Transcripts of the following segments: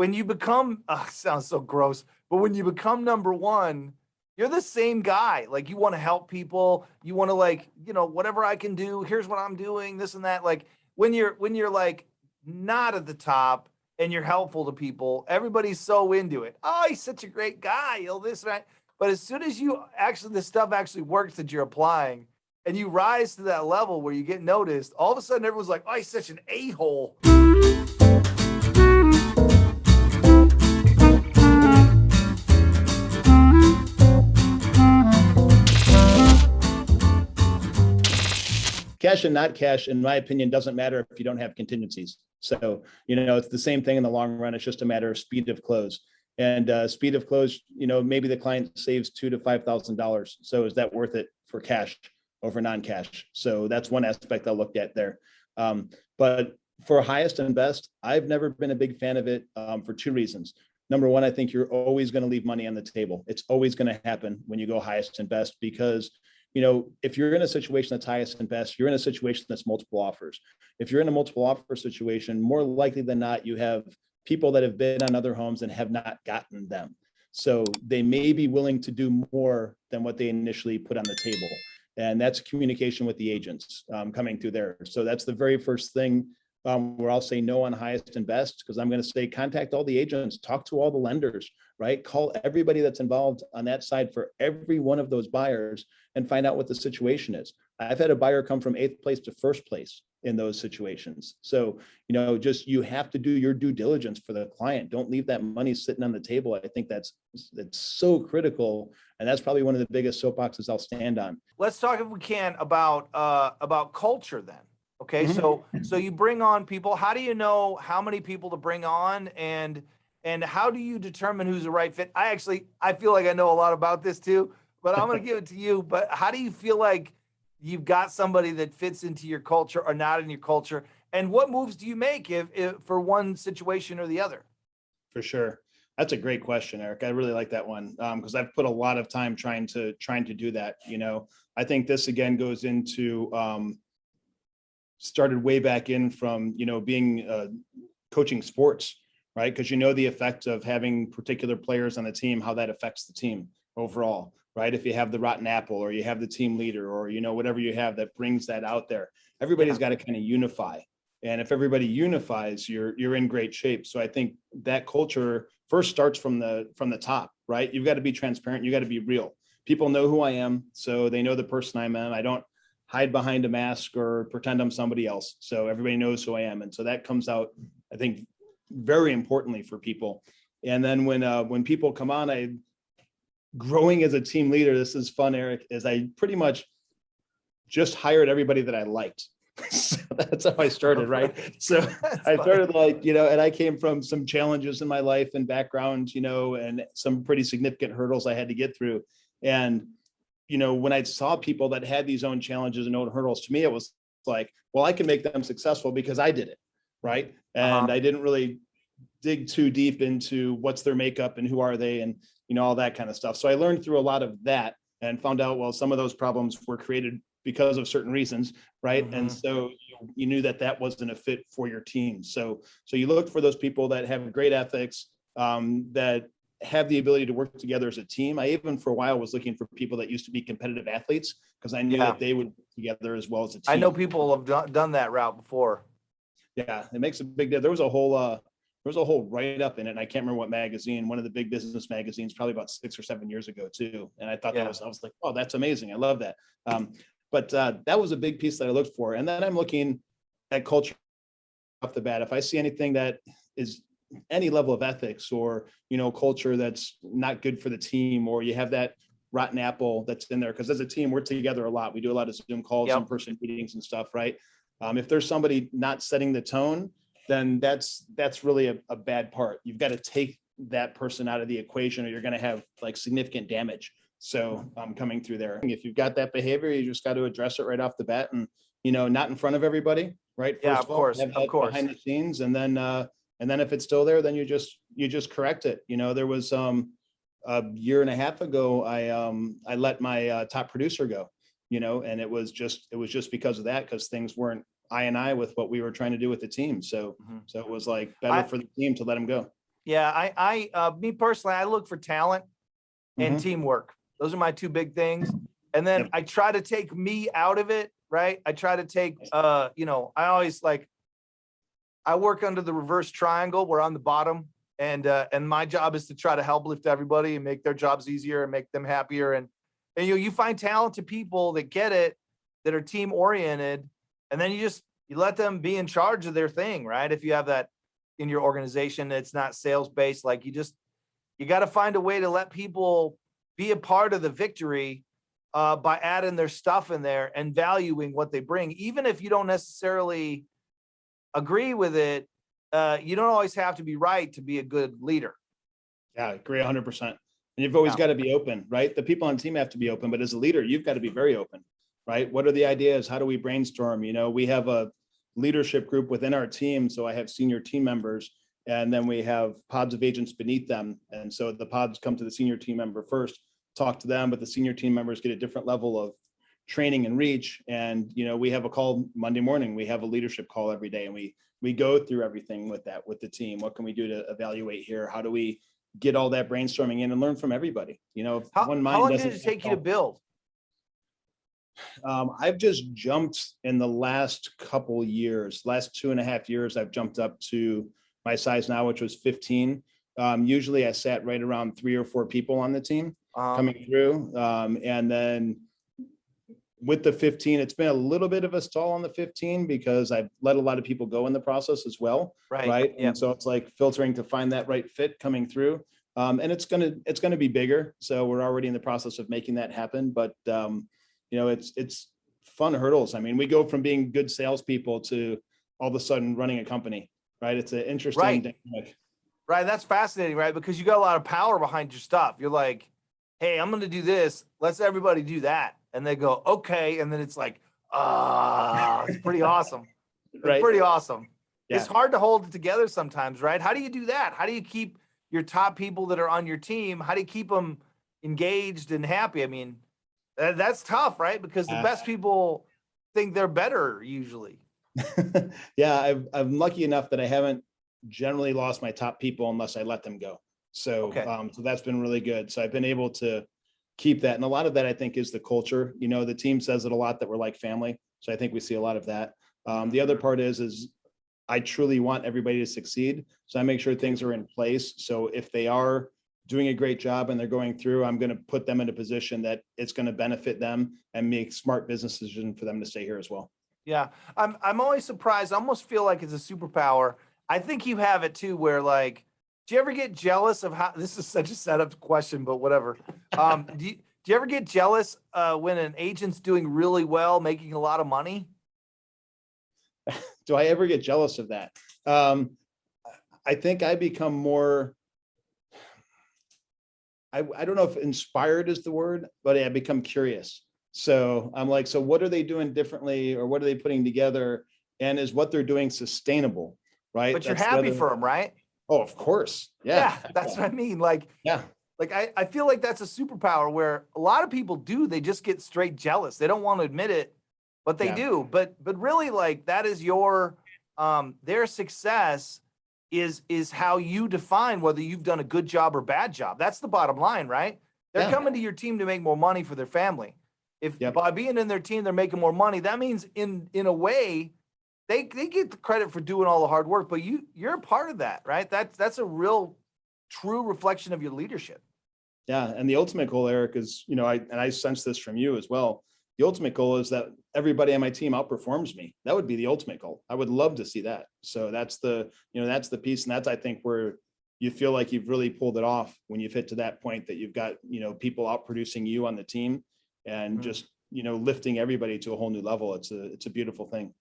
when you become, sounds so gross, but when you become number one, you're the same guy. Like you want to help people. You want to like, whatever I can do, here's what I'm doing, this and that. Like when you're like not at the top and you're helpful to people, everybody's so into it. Oh, he's such a great guy. This, right. But as soon as the stuff actually works that you're applying and you rise to that level where you get noticed, all of a sudden everyone's like, oh, he's such an a-hole. Cash and not cash, in my opinion, doesn't matter if you don't have contingencies. So, it's the same thing in the long run. It's just a matter of speed of close. And speed of close, maybe the client saves $2,000 to $5,000. So is that worth it for cash over non-cash? So that's one aspect I looked at there. But for highest and best, I've never been a big fan of it for two reasons. Number one, I think you're always going to leave money on the table. It's always going to happen when you go highest and best because if you're in a situation that's highest and best, you're in a situation that's multiple offers. If you're in a multiple offer situation, more likely than not, you have people that have bid on other homes and have not gotten them. So they may be willing to do more than what they initially put on the table. And that's communication with the agents coming through there. So that's the very first thing where I'll say no on highest and best, because I'm going to say contact all the agents, talk to all the lenders, right? Call everybody that's involved on that side for every one of those buyers and find out what the situation is. I've had a buyer come from 8th place to 1st place in those situations. So, you have to do your due diligence for the client. Don't leave that money sitting on the table. I think that's so critical. And that's probably one of the biggest soapboxes I'll stand on. Let's talk, if we can, about culture then. Okay. Mm-hmm. So you bring on people. How do you know how many people to bring on, and how do you determine who's the right fit? I feel like I know a lot about this too, but I'm going to give it to you. But how do you feel like you've got somebody that fits into your culture or not in your culture? And what moves do you make if for one situation or the other? For sure. That's a great question, Eric. I really like that one because I've put a lot of time trying to do that. I think this again goes into started way back in from, being coaching sports, right? Because the effect of having particular players on the team, how that affects the team overall, right? If you have the rotten apple or you have the team leader or, whatever you have that brings that out there, everybody's got to kind of unify. And if everybody unifies, you're in great shape. So I think that culture first starts from the top, right? You've got to be transparent. You got to be real. People know who I am, so they know the person I am. I don't hide behind a mask or pretend I'm somebody else. So everybody knows who I am. And so that comes out, I think, very importantly for people. And then when people come on, growing as a team leader, this is fun, Eric, is I pretty much just hired everybody that I liked. So that's how I started, right? So I started and I came from some challenges in my life and background, and some pretty significant hurdles I had to get through. And when I saw people that had these own challenges and own hurdles, to me, it was like, well, I can make them successful because I did it. Right. And I didn't really dig too deep into what's their makeup and who are they and, all that kind of stuff. So I learned through a lot of that and found out, well, some of those problems were created because of certain reasons. Right. Mm-hmm. And so you knew that wasn't a fit for your team. So you look for those people that have great ethics, that have the ability to work together as a team. I even for a while was looking for people that used to be competitive athletes because I knew that they would work together as well as a team. I know people have done that route before. Yeah, it makes a big deal. There was a whole write-up in it, and I can't remember what magazine, one of the big business magazines, probably about 6 or 7 years ago too. And I thought I was like, oh, that's amazing. I love that. But that was a big piece that I looked for. And then I'm looking at culture off the bat. If I see anything that is any level of ethics or, culture that's not good for the team, or you have that rotten apple that's in there. Because as a team, we're together a lot. We do a lot of Zoom calls, in-person meetings and stuff, right? If there's somebody not setting the tone, then that's really a bad part. You've got to take that person out of the equation or you're going to have like significant damage. So coming through there, if you've got that behavior, you just got to address it right off the bat and, not in front of everybody, right? First of course. Behind the scenes. And then if it's still there, then you just correct it. There was a year and a half ago, I let my top producer go, and it was just because of that, because things weren't eye and eye with what we were trying to do with the team. So it was like better for the team to let him go. Yeah, me personally, I look for talent and Mhm. teamwork. Those are my two big things. And then Yep. I try to take me out of it, right? I try to take, I always like, I work under the reverse triangle where I'm the bottom, and my job is to try to help lift everybody and make their jobs easier and make them happier. And you find talented people that get it, that are team oriented, and then you let them be in charge of their thing, right? If you have that in your organization, it's not sales based. Like you got to find a way to let people be a part of the victory by adding their stuff in there and valuing what they bring, even if you don't necessarily agree with it. You don't always have to be right to be a good leader. Yeah, I agree 100%. And you've always Yeah. got to be open, right? The people on the team have to be open, but as a leader, you've got to be very open, right? What are the ideas? How do we brainstorm? We have a leadership group within our team. So I have senior team members, and then we have pods of agents beneath them. And so the pods come to the senior team member first, talk to them, but the senior team members get a different level of training and reach. And, we have a call Monday morning. We have a leadership call every day, and we go through everything with the team. What can we do to evaluate here? How do we get all that brainstorming in and learn from everybody? If How, one how mind long doesn't did it take you to build? I've just jumped in the last couple years, last 2.5 years, I've jumped up to my size now, which was 15. Usually I sat right around 3 or 4 people on the team coming through. And then with the 15, it's been a little bit of a stall on the 15 because I've let a lot of people go in the process as well. Right. Yeah. And so it's like filtering to find that right fit coming through. And it's gonna be bigger. So we're already in the process of making that happen. But it's fun hurdles. I mean, we go from being good salespeople to all of a sudden running a company, right? It's an interesting dynamic. Right. That's fascinating, right? Because you got a lot of power behind your stuff. You're like, hey, I'm going to do this. Let's everybody do that. And they go, okay. And then it's like, it's pretty awesome. It's Right. pretty awesome. Yeah. It's hard to hold it together sometimes, right? How do you do that? How do you keep your top people that are on your team? How do you keep them engaged and happy? I mean, that's tough, right? Because the best people think they're better usually. Yeah, I'm lucky enough that I haven't generally lost my top people unless I let them go. So, so that's been really good. So I've been able to keep that. And a lot of that, I think, is the culture. The team says it a lot that we're like family. So I think we see a lot of that. The other part is I truly want everybody to succeed. So I make sure things are in place. So if they are doing a great job and they're going through, I'm going to put them in a position that it's going to benefit them and make smart business decisions for them to stay here as well. Yeah. I'm always surprised. I almost feel like it's a superpower. I think you have it too, where like, do you ever get jealous of how, this is such a setup question, but whatever. Do you ever get jealous when an agent's doing really well, making a lot of money? Do I ever get jealous of that? I think I become more, I don't know if inspired is the word, but I become curious. So I'm like, so what are they doing differently, or what are they putting together? And is what they're doing sustainable? Right. But you're happy for them, right? Oh, of course. Yeah. That's what I mean. Like, like I feel like that's a superpower where a lot of people do, they just get straight jealous. They don't want to admit it, but they do. But really, like, that is your their success is how you define whether you've done a good job or bad job. That's the bottom line, right? They're coming to your team to make more money for their family. If by being in their team, they're making more money, that means in a way, they get the credit for doing all the hard work, but you're a part of that, right? That's a real true reflection of your leadership. Yeah. And the ultimate goal, Erik, is, I sense this from you as well. The ultimate goal is that everybody on my team outperforms me. That would be the ultimate goal. I would love to see that. So that's the piece. And that's, I think, where you feel like you've really pulled it off when you've hit to that point that you've got, people outproducing you on the team and just, lifting everybody to a whole new level. It's a beautiful thing.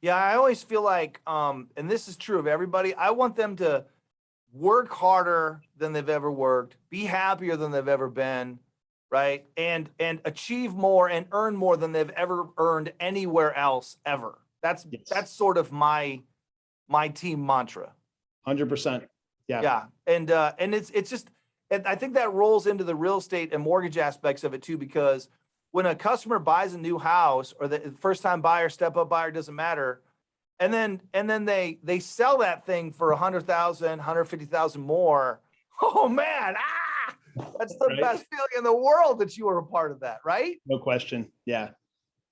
Yeah. I always feel like, and this is true of everybody, I want them to work harder than they've ever worked, be happier than they've ever been, right? And achieve more and earn more than they've ever earned anywhere else ever. That's sort of my team mantra. 100%. Yeah. Yeah. And it's just, and I think that rolls into the real estate and mortgage aspects of it too, because when a customer buys a new house, or the first time buyer, step up buyer, doesn't matter. and then they sell that thing for 100,000, 150,000 more. Oh man, that's the Right? best feeling in the world that you were a part of that, right? No question. Yeah.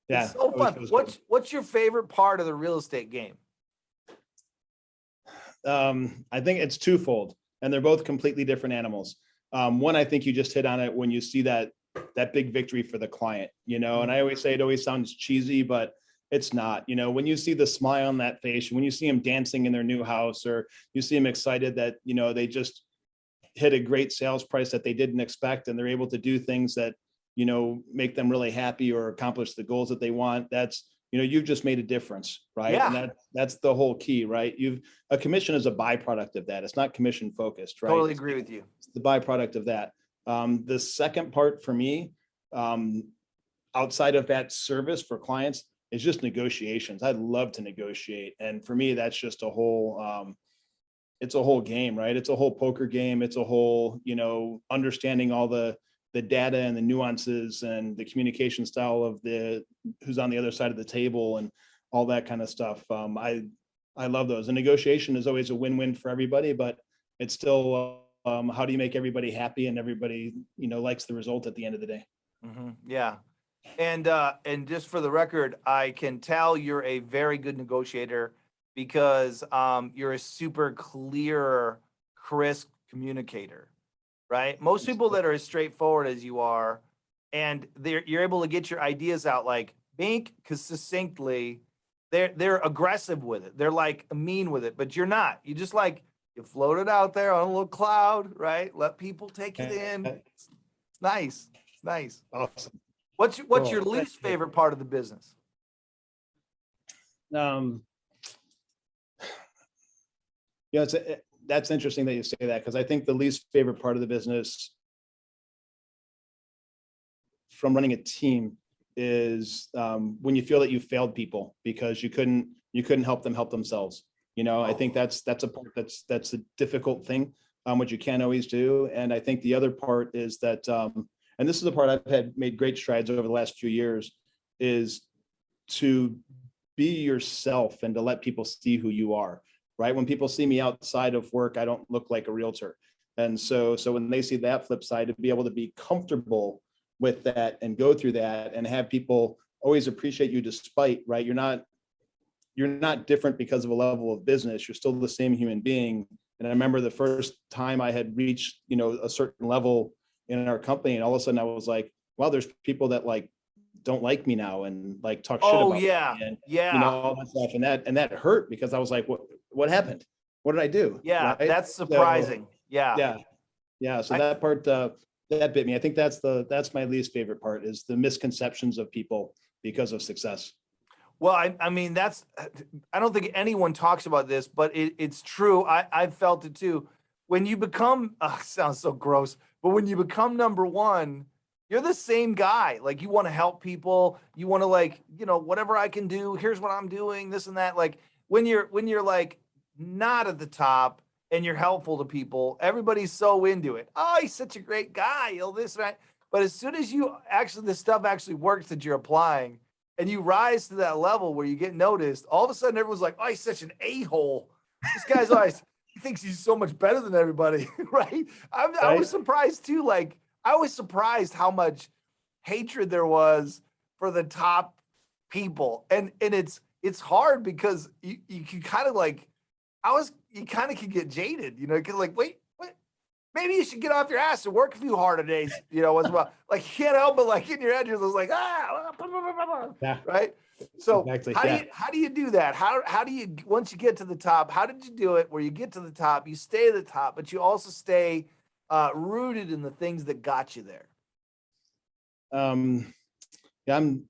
It's Yeah. so Always fun. feels good. What's your favorite part of the real estate game? I think it's twofold, and they're both completely different animals. One, I think you just hit on it when you see that big victory for the client, and I always say it always sounds cheesy, but it's not. When you see the smile on that face, when you see them dancing in their new house, or you see them excited that, they just hit a great sales price that they didn't expect, and they're able to do things that, make them really happy or accomplish the goals that they want. That's, you've just made a difference, right? And Yeah, that's the whole key, right? A commission is a byproduct of that. It's not commission focused, right? totally agree with you. It's the byproduct of that. The second part for me, outside of that service for clients, is just negotiations. I love to negotiate. And for me, that's just it's a whole game, right? It's a whole poker game. It's a whole, understanding all the data and the nuances and the communication style of who's on the other side of the table and all that kind of stuff. I love those. And negotiation is always a win-win for everybody, but it's still, how do you make everybody happy and everybody, likes the result at the end of the day? Yeah. And just for the record, I can tell you're a very good negotiator because you're a super clear, crisp communicator, right? Most people that are as straightforward as you are, and you're able to get your ideas out like bink, because succinctly, they're aggressive with it. They're like mean with it, but you're not. You just like you float it out there on a little cloud, right? Let people take it in. It's nice. It's nice. Awesome. What's your Well, least favorite part of the business? um, that's interesting that you say that, because I think the least favorite part of the business from running a team is when you feel that you failed people because you couldn't help them help themselves. I think that's a part that's a difficult thing, which you can't always do. And I think the other part is that, and this is the part I've made great strides over the last few years, is to be yourself and to let people see who you are, right? When people see me outside of work, I don't look like a realtor. And so when they see that flip side, to be able to be comfortable with that and go through that and have people always appreciate you despite, right? You're not different because of a level of business. You're still the same human being. And I remember the first time I had reached, a certain level in our company, and all of a sudden I was like, wow, there's people that like don't like me now and like talk shit about me and all that stuff. And that hurt, because I was like, what happened? What did I do? Yeah, Right? that's surprising. Yeah. So that part, that bit me. I think that's my least favorite part, is the misconceptions of people because of success. Well, I mean, I don't think anyone talks about this, but it's true. I've felt it too. When you become, sounds so gross, but when you become number one, you're the same guy. Like you want to help people. You want to like, whatever I can do, here's what I'm doing, this and that. Like when you're like not at the top and you're helpful to people, everybody's so into it. Oh, he's such a great guy. This and that. But as soon as this stuff actually works that you're applying, and you rise to that level where you get noticed, all of a sudden everyone's like, oh, he's such an a-hole. This guy's always, he thinks he's so much better than everybody, right? I was surprised too. Like, I was surprised how much hatred there was for the top people. And it's hard because you can kind of like, you kind of can get jaded, like, wait, what? Maybe you should get off your ass and work a few harder days, as well. Like you can't help but like in your head, you're just like, Yeah. right. So Exactly. how do you do that? How do you, once you get to the top, how did you do it where you get to the top, you stay at the top, but you also stay rooted in the things that got you there? Yeah, I'm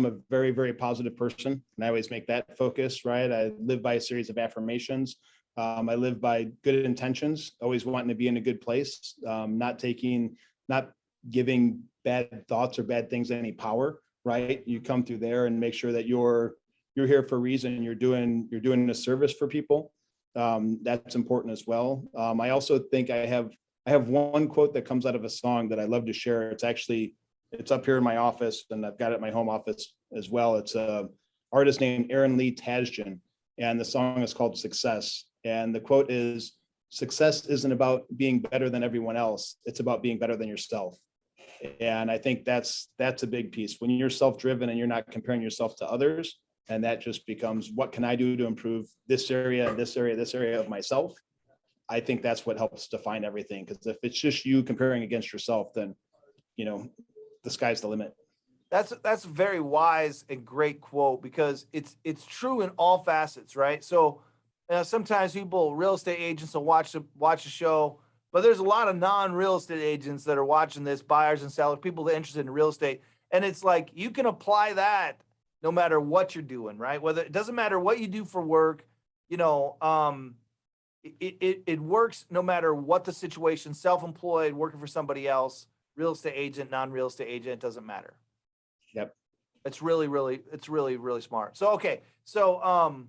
a very, very positive person, and I always make that focus, right? I live by a series of affirmations. I live by good intentions, always wanting to be in a good place, not giving bad thoughts or bad things any power, right? You come through there and make sure that you're here for a reason. You're doing a service for people. That's important as well. I also think I have one quote that comes out of a song that I love to share. It's up here in my office, and I've got it in my home office as well. It's artist named Aaron Lee Tasjan, and the song is called Success. And the quote is, "Success isn't about being better than everyone else. It's about being better than yourself." And I think that's a big piece. When you're self-driven and you're not comparing yourself to others, and that just becomes, what can I do to improve this area, this area, this area of myself? I think that's what helps define everything. Because if it's just you comparing against yourself, then, the sky's the limit. That's a very wise and great quote, because it's true in all facets, right? So sometimes real estate agents will watch the show, but there's a lot of non-real estate agents that are watching this, buyers and sellers, people that are interested in real estate. And it's like, you can apply that no matter what you're doing, right? Whether it doesn't matter what you do for work, it works no matter what the situation, self-employed, working for somebody else, real estate agent, non-real estate agent, it doesn't matter. Yep. It's really, really smart. So, okay. So,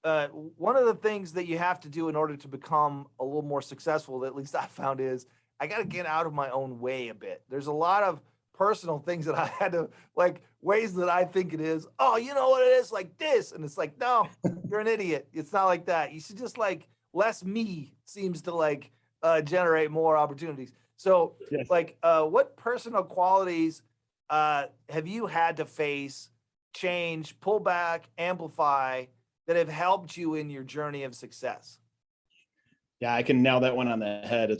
one of the things that you have to do in order to become a little more successful, at least I found, is I got to get out of my own way a bit. There's a lot of personal things that I had to, like, ways that I think it is. Oh, you know what it is? Like this. And it's like, no, you're an idiot. It's not like that. You should just, like, less me seems to generate more opportunities. So, yes. What personal qualities have you had to face, change, pull back, amplify, that have helped you in your journey of success? Yeah, I can nail that one on the head.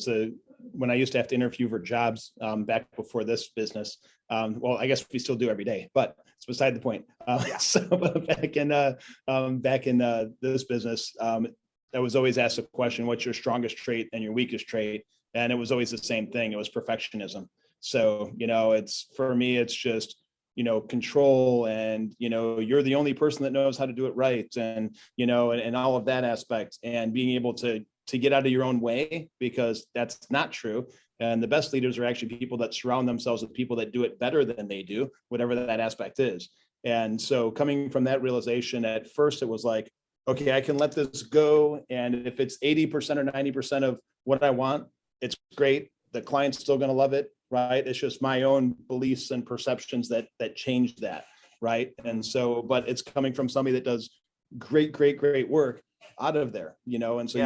When I used to have to interview for jobs back before this business. Well, I guess we still do every day, but it's beside the point. So back in this business, I was always asked a question: what's your strongest trait and your weakest trait? And it was always the same thing. It was perfectionism. So, for me, it's just, control, and, you're the only person that knows how to do it right. And, and all of that aspect, and being able to get out of your own way, because that's not true. And the best leaders are actually people that surround themselves with people that do it better than they do, whatever that aspect is. And so coming from that realization, at first it was like, okay, I can let this go. And if it's 80% or 90% of what I want, it's great. The client's still going to love it, right? It's just my own beliefs and perceptions that change that, right? And so, but it's coming from somebody that does great work out of there, and so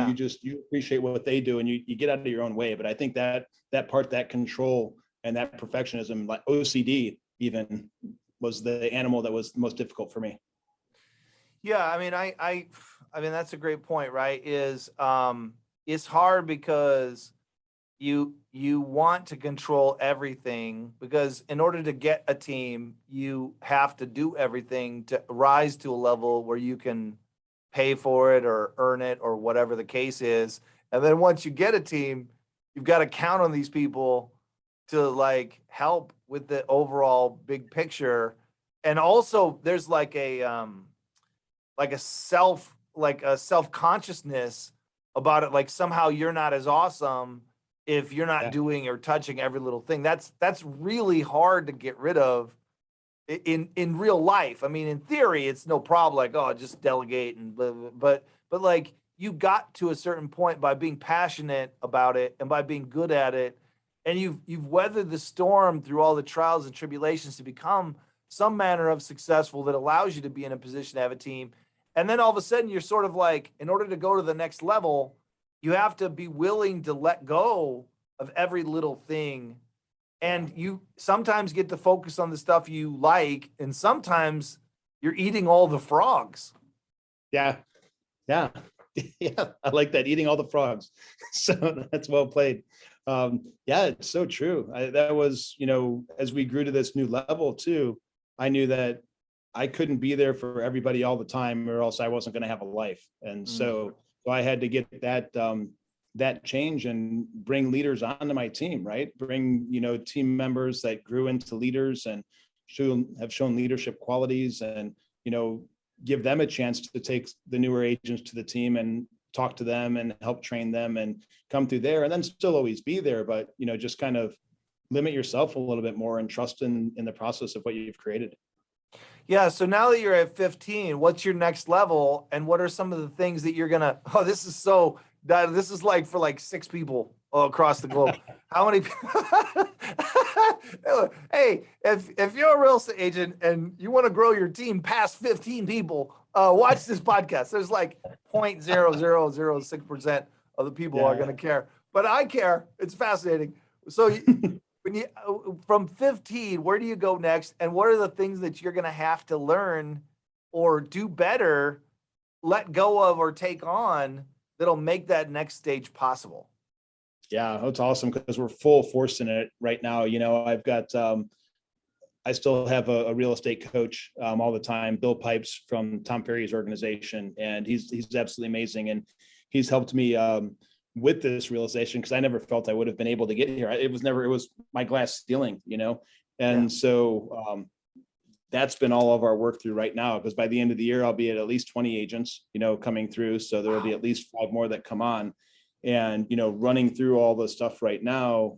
you appreciate what they do, and you get out of your own way. But I think that part, that control and that perfectionism, like OCD even, was the animal that was most difficult for me. Yeah, I mean, that's a great point, right? It's hard because you want to control everything, because in order to get a team, you have to do everything to rise to a level where you can pay for it or earn it or whatever the case is. And then once you get a team, you've got to count on these people to help with the overall big picture. And also there's a self-consciousness about it. Like somehow you're not as awesome if you're not doing or touching every little thing. That's really hard to get rid of in real life. I mean, in theory, it's no problem. Just delegate and blah, blah, blah. But you got to a certain point by being passionate about it and by being good at it, and you've weathered the storm through all the trials and tribulations to become some manner of successful that allows you to be in a position to have a team. And then all of a sudden you're sort of in order to go to the next level, you have to be willing to let go of every little thing. And you sometimes get to focus on the stuff you like, and sometimes you're eating all the frogs. Yeah. I like that, eating all the frogs. So that's well played. It's so true. That was, as we grew to this new level too, I knew that I couldn't be there for everybody all the time, or else I wasn't going to have a life. And so I had to get that change and bring leaders onto my team, right? Bring, team members that grew into leaders and have shown leadership qualities, and, give them a chance to take the newer agents to the team and talk to them and help train them and come through there, and then still always be there, but, just kind of limit yourself a little bit more and trust in the process of what you've created. Yeah. So now that you're at 15, what's your next level, and what are some of the things that you're going to, this is so This is like for like 6 people across the globe. How many? Hey, if you're a real estate agent and you want to grow your team past 15 people, watch this podcast. There's like 0.0006% of the people are going to care, but I care. It's fascinating. So when you from 15, where do you go next? And what are the things that you're going to have to learn or do better, let go of, or take on that'll make that next stage possible? Yeah, that's awesome because we're full force in it right now. You know, I've got I still have a real estate coach all the time, Bill Pipes from Tom Ferry's organization, and he's absolutely amazing, and he's helped me with this realization because I never felt I would have been able to get here. It was my glass ceiling, you know, and so that's been all of our work through right now. Because by the end of the year, I'll be at least 20 agents, you know, coming through. So there will be at least 5 more that come on. And, you know, running through all the stuff right now,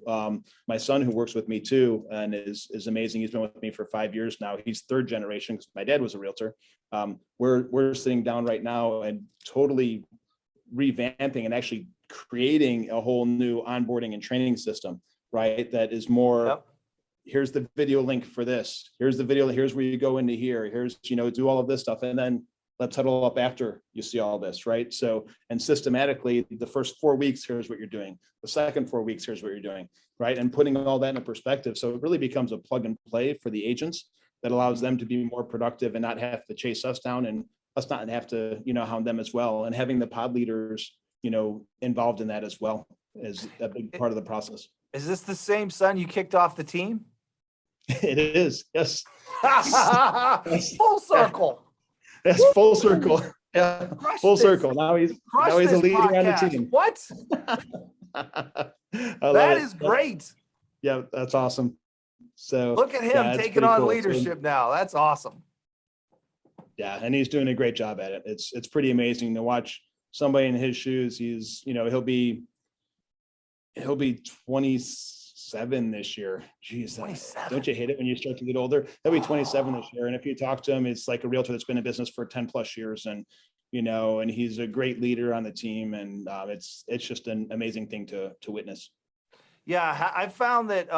my son who works with me too, and is amazing. He's been with me for 5 years now. He's 3rd generation because my dad was a realtor. We're sitting down right now and totally revamping and actually creating a whole new onboarding and training system, right? That is more, here's the video link for this. Here's the video. Here's where you go into here. Here's, you know, do all of this stuff. And then let's huddle up after you see all this, right? So, and systematically, the first 4 weeks, here's what you're doing. The second 4 weeks, here's what you're doing, right? And putting all that in perspective. So it really becomes a plug and play for the agents that allows them to be more productive and not have to chase us down, and us not have to, you know, hound them as well. And having the pod leaders, you know, involved in that as well is a big part of the process. Is this the same son you kicked off the team? It is, yes. Full circle. That's full circle. Yeah, full circle. Now he's a leader on the team. What? That is great. Yeah, that's awesome. So look at him taking on cool. leadership now. That's awesome. Yeah, and he's doing a great job at it. It's pretty amazing to watch somebody in his shoes. He's, you know, he'll be 27 this year. Jeez, don't you hate it when you start to get older? He'll be 27 this year. And if you talk to him, it's like a realtor that's been in business for 10 plus years. And, you know, and he's a great leader on the team. And it's just an amazing thing to witness. Yeah. I found that,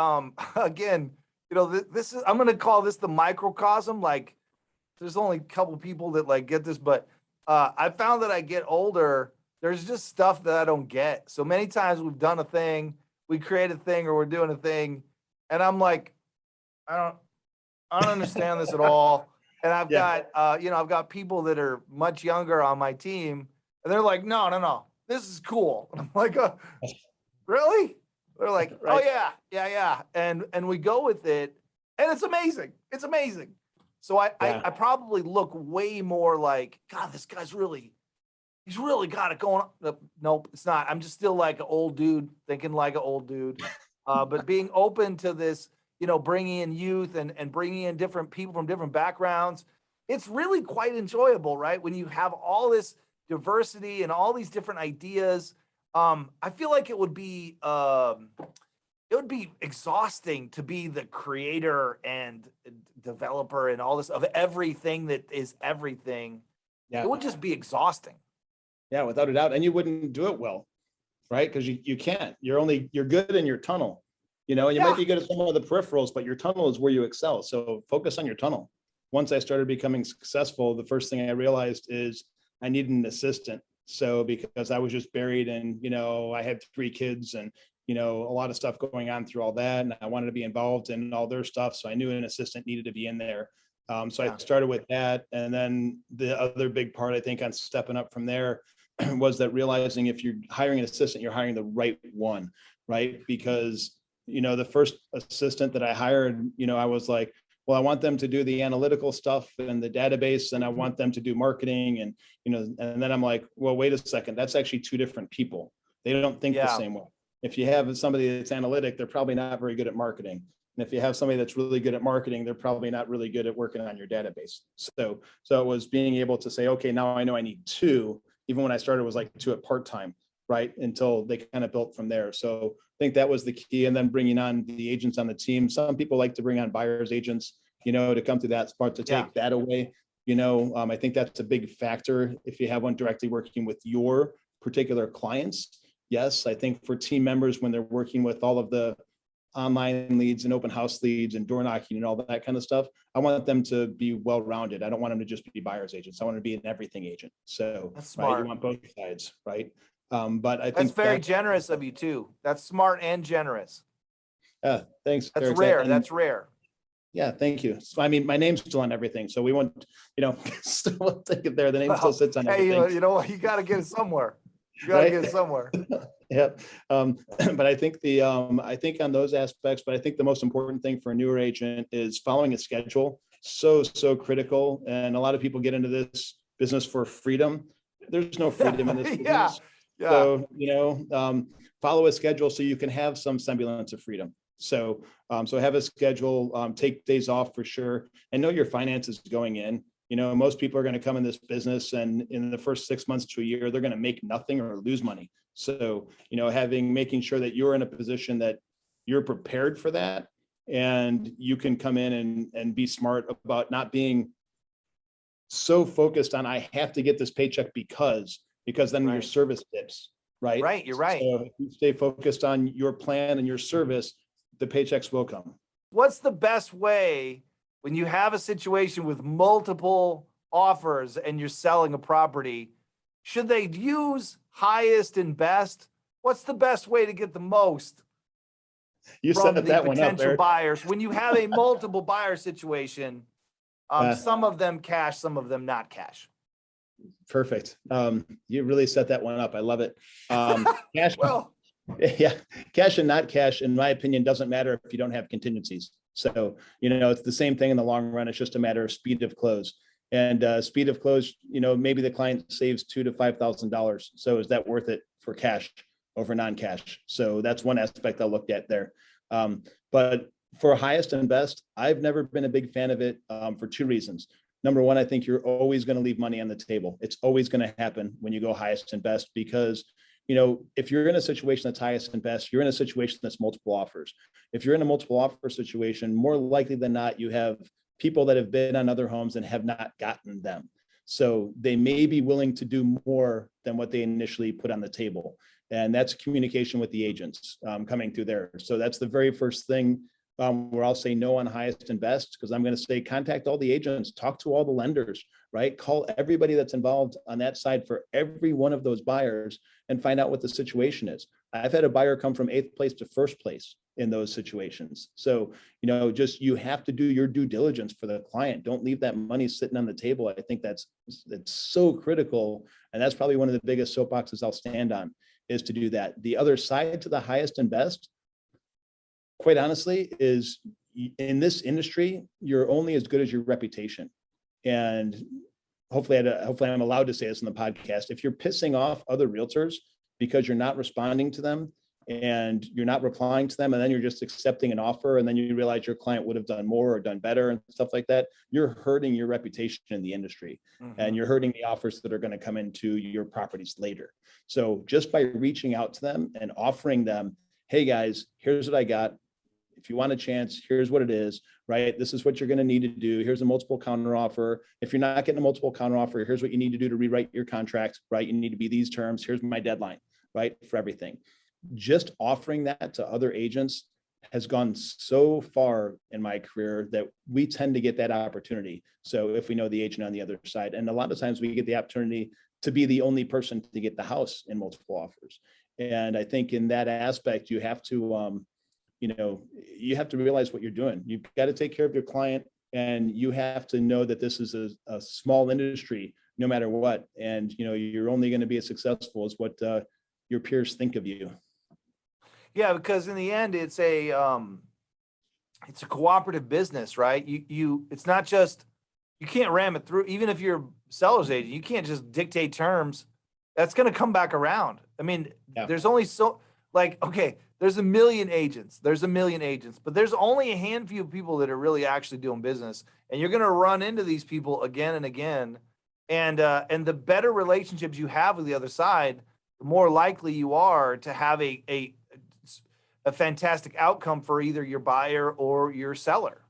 again, you know, this is, I'm going to call this the microcosm. Like there's only a couple people that like get this, but I found that I get older, there's just stuff that I don't get. So many times we've done a thing, we create a thing, or we're doing a thing, and I'm like, I don't understand this at all. And I've got, you know, I've got people that are much younger on my team, and they're like, no, this is cool. And I'm like, really? They're like, oh yeah. And we go with it, and it's amazing. It's amazing. So I probably look way more like, God, this guy's he's really got it going on. Nope, it's not. I'm just still like an old dude, thinking like an old dude. But being open to this, you know, bringing in youth and bringing in different people from different backgrounds, it's really quite enjoyable, right? When you have all this diversity and all these different ideas, I feel like it would be exhausting to be the creator and developer and all this of everything that is everything. Yeah. It would just be exhausting. Yeah, without a doubt. And you wouldn't do it well, right? Because you can't. You're good in your tunnel, you know, and you might be good at some of the peripherals, but your tunnel is where you excel. So focus on your tunnel. Once I started becoming successful, the first thing I realized is I needed an assistant. So because I was just buried in, you know, I had 3 kids and, you know, a lot of stuff going on through all that. And I wanted to be involved in all their stuff. So I knew an assistant needed to be in there. I started with that. And then the other big part, I think, on stepping up from there was that realizing if you're hiring an assistant, you're hiring the right one, right? Because, you know, the first assistant that I hired, you know, I was like, well, I want them to do the analytical stuff and the database, and I want them to do marketing. And, you know, and then I'm like, well, wait a second, that's actually 2 different people. They don't think the same way. If you have somebody that's analytic, they're probably not very good at marketing. And if you have somebody that's really good at marketing, they're probably not really good at working on your database. So it was being able to say, okay, now I know I need 2. Even when I started, it was like 2 at part-time, right? Until they kind of built from there. So I think that was the key. And then bringing on the agents on the team. Some people like to bring on buyer's agents, you know, to come through that part, to take that away. You know, I think that's a big factor if you have one directly working with your particular clients, yes. I think for team members, when they're working with all of the online leads and open house leads and door knocking and all that kind of stuff, I want them to be well-rounded. I don't want them to just be buyer's agents. I want to be an everything agent. So, That's right, you smart. want both sides, right? But I That's think very generous of you too. That's smart and generous. thanks, That's Erik. rare. And That's rare. yeah, thank you. So, I mean, my name's still on everything, so we want, still take it there. The name still Well, sits on hey, everything, you know what? You got to get it somewhere. You got to right? get it somewhere. Yep. But I think I think on those aspects, but I think the most important thing for a newer agent is following a schedule. So critical. And a lot of people get into this business for freedom. There's no freedom in this Yeah. business. Yeah. So, follow a schedule so you can have some semblance of freedom. So, so have a schedule, take days off for sure, and know your finances going in. Most people are going to come in this business, and in the first 6 months to a year, they're going to make nothing or lose money. So, making sure that you're in a position that you're prepared for that, and you can come in and be smart about not being so focused on, I have to get this paycheck because then your Right. service dips, right? Right. You're right. So if you stay focused on your plan and your service, the paychecks will come. What's the best way when you have a situation with multiple offers and you're selling a property? Should they use highest and best? What's the best way to get the most You from set the that one up, potential Erik. buyers when you have a multiple buyer situation? Some of them cash, some of them not cash. Perfect. You really set that one up. I love it. Cash, Well, yeah, cash and not cash, in my opinion, doesn't matter if you don't have contingencies. So, it's the same thing in the long run. It's just a matter of speed of close. And speed of close, maybe the client saves $2,000 to $5,000. So is that worth it for cash over non-cash? So that's one aspect I'll look at there. But for highest and best, I've never been a big fan of it for two reasons. Number one, I think you're always going to leave money on the table. It's always going to happen when you go highest and best, because if you're in a situation that's highest and best, you're in a situation that's multiple offers. If you're in a multiple offer situation, more likely than not, you have people that have been on other homes and have not gotten them. So they may be willing to do more than what they initially put on the table. And that's communication with the agents coming through there. So that's the very first thing where I'll say no on highest and best, because I'm going to say contact all the agents, talk to all the lenders, right? Call everybody that's involved on that side for every one of those buyers and find out what the situation is. I've had a buyer come from 8th place to 1st place in those situations. So, just you have to do your due diligence for the client. Don't leave that money sitting on the table. I think that's so critical. And that's probably one of the biggest soapboxes I'll stand on, is to do that. The other side to the highest and best, quite honestly, is in this industry, you're only as good as your reputation. And hopefully I'm allowed to say this in the podcast. If you're pissing off other realtors because you're not responding to them and you're not replying to them, and then you're just accepting an offer, and then you realize your client would have done more or done better and stuff like that, you're hurting your reputation in the industry. And you're hurting the offers that are going to come into your properties later. So just by reaching out to them and offering them, hey guys, here's what I got. If you want a chance, here's what it is, right? This is what you're going to need to do. Here's a multiple counter offer. If you're not getting a multiple counter offer, here's what you need to do to rewrite your contract, right? You need to be these terms. Here's my deadline, right? For everything. Just offering that to other agents has gone so far in my career that we tend to get that opportunity. So if we know the agent on the other side, and a lot of times we get the opportunity to be the only person to get the house in multiple offers. And I think in that aspect, you have to, you have to realize what you're doing. You've got to take care of your client, and you have to know that this is a small industry, no matter what. And, you're only going to be as successful as what your peers think of you. yeah, because in the end, it's a cooperative business, right? It's not just, you can't ram it through. Even if you're a seller's agent, you can't just dictate terms. That's going to come back around. I mean, There's only there's a million agents, but there's only a handful of people that are really actually doing business. And you're going to run into these people again and again. And the better relationships you have with the other side, the more likely you are to have a fantastic outcome for either your buyer or your seller.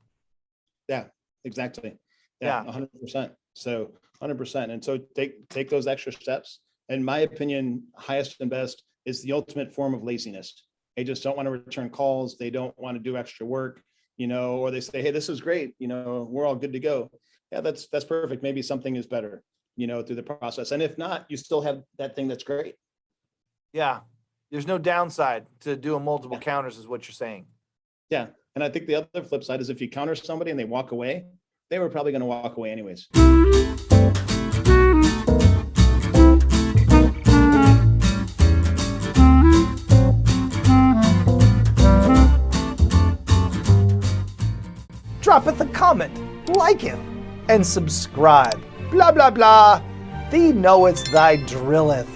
Yeah, exactly. Yeah. 100%. So 100%. And so take those extra steps. in my opinion, highest and best is the ultimate form of laziness. They just don't want to return calls. They don't want to do extra work, or they say, hey, this is great. We're all good to go. Yeah, that's perfect. Maybe something is better, through the process. And if not, you still have that thing that's great. Yeah. There's no downside to doing multiple counters is what you're saying. Yeah. And I think the other flip side is if you counter somebody and they walk away, they were probably going to walk away anyways. Drop it a comment, like it, and subscribe. Blah, blah, blah. Thee knowest thy drilleth.